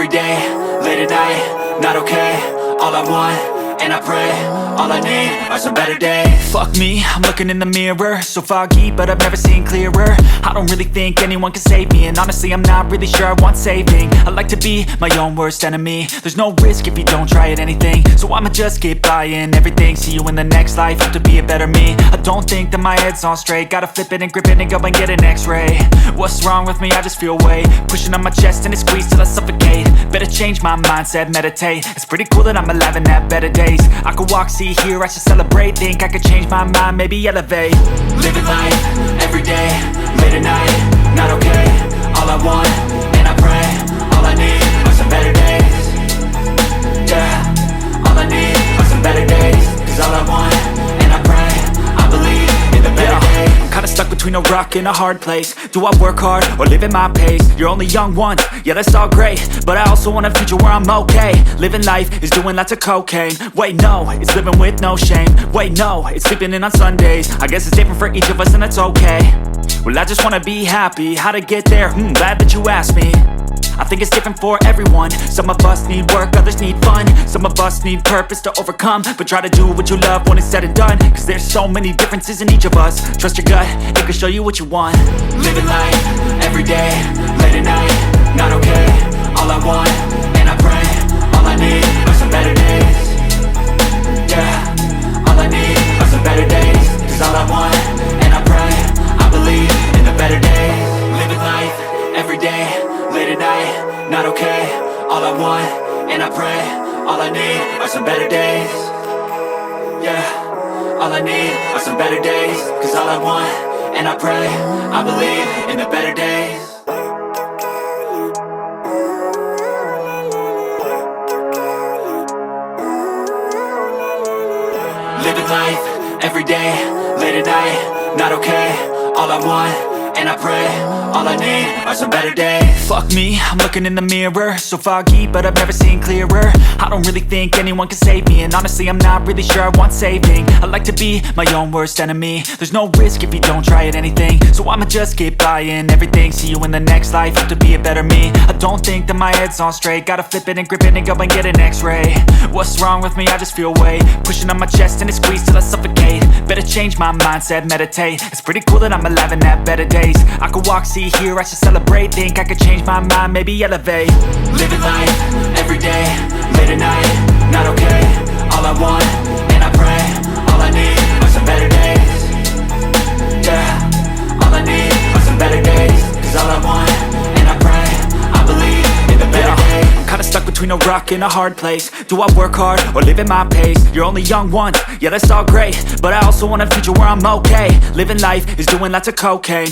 day, late at night, not okay. All I want, and I pray, all I need are some better days. Fuck me, I'm looking in the mirror, so foggy, but I've never seen clearer. I don't really think anyone can save me, and honestly I'm not really sure I want saving. I like to be my own worst enemy. There's no risk if you don't try at anything, so I'ma just keep buying everything. See you in the next life, hope to be a better me. I don't think that my head's on straight, gotta flip it and grip it and go and get an x-ray. What's wrong with me? I just feel weight pushing on my chest and it squeezes till I suffocate. Better change my mindset, meditate. It's pretty cool that I'm alive and have better days. I could walk, see, hear, I should celebrate. Think I could change my mind, maybe elevate. Living life, every day, late at night, not okay. All I want, and I pray, all I need are some better days. Yeah, all I need are some better days. Cause all I want, and I pray, I believe in the better days. I'm kinda stuck between a rock and a hard place. Do I work hard or live at my pace? You're only young once, yeah that's all great, but I also want a future where I'm okay. Living life is doing lots of cocaine. Wait no, it's living with no shame. Wait no, it's sleeping in on Sundays. I guess it's different for each of us and that's okay. Well I just wanna be happy, how to get there? Glad that you asked me. I think it's different for everyone. Some of us need work, others need fun. Some of us need purpose to overcome. But try to do what you love when it's said and done. Cause there's so many differences in each of us. Trust your gut, it can show you what you want. Living life, every day, late at night, not okay. All I want, and I pray, all I need are some better days. Yeah, all I need are some better days. Cause all I want, and I pray, I believe in the better days. Living life, every day, late at night, not okay. All I want, and I pray, all I need are some better days. Yeah, all I need are some better days. Cause all I want, and I pray, I believe in the better days. Living life, every day, late at night, not okay. All I want, and I pray, all I need are some better days. Fuck me, I'm looking in the mirror, so foggy, but I've never seen clearer. I don't really think anyone can save me, and honestly I'm not really sure I want saving. I like to be my own worst enemy. There's no risk if you don't try at anything, so I'ma just keep buying everything. See you in the next life, hope to be a better me. I don't think that my head's on straight, gotta flip it and grip it and go and get an x-ray. What's wrong with me? I just feel weight pushing on my chest and it squeezes till I suffocate. Better change my mindset, meditate. It's pretty cool that I'm alive and have better days. I could walk, see, hear, I should celebrate. Think I could change my mind, maybe elevate. Living life, every day, late at night, not okay. All I want, and I pray, all I need are some better days. Yeah, all I need are some better days. Cause all I want, and I pray, I believe in the better days. I'm kinda stuck between a rock and a hard place. Do I work hard or live at my pace? You're only young once, yeah that's all great, but I also want a future where I'm okay. Living life is doing lots of cocaine.